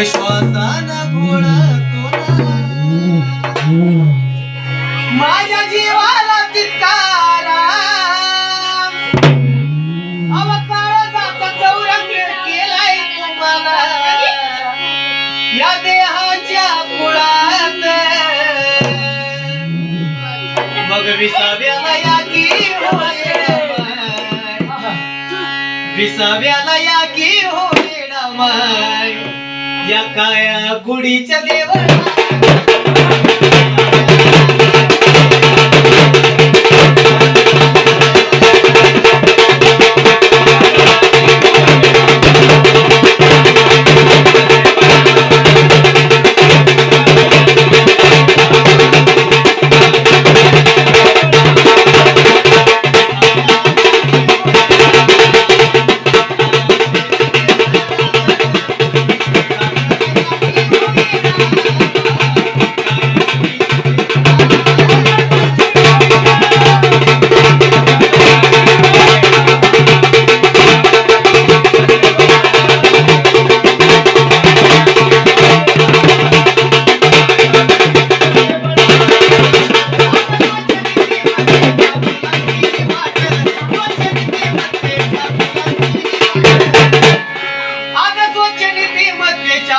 श्वासान घोळतो माझ्या जीवाला तितकारा अवकाळाचा चौरंग केलाय तुम्हाला या देहाच्या कुळात मग विसाव्याला या की विसाव्याला या की होईना माय या काया कुडीच्या देवाला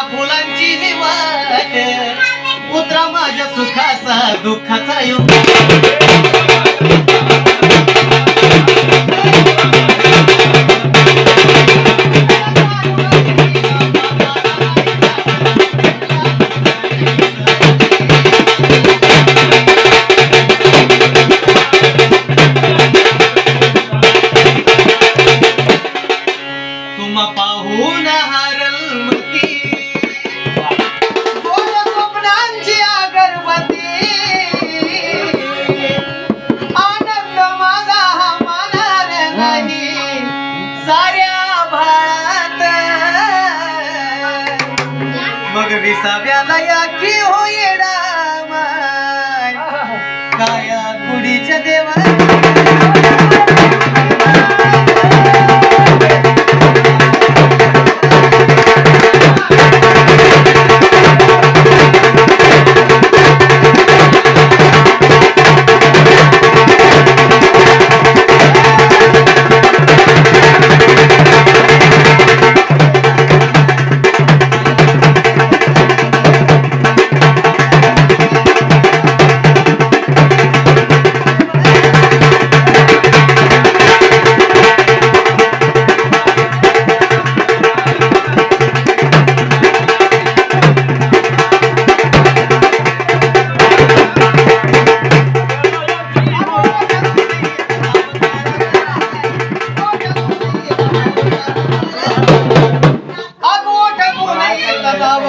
फुलांची वाट उतरा माझ्या सुखाचा दुःखाचा योग तुम्हा पाहून हारल मती मग विसाव्याला या की होईना माय काया कुडीच्या देवा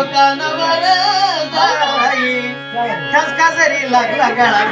कानावर जाई ठसका जरी लागला गळा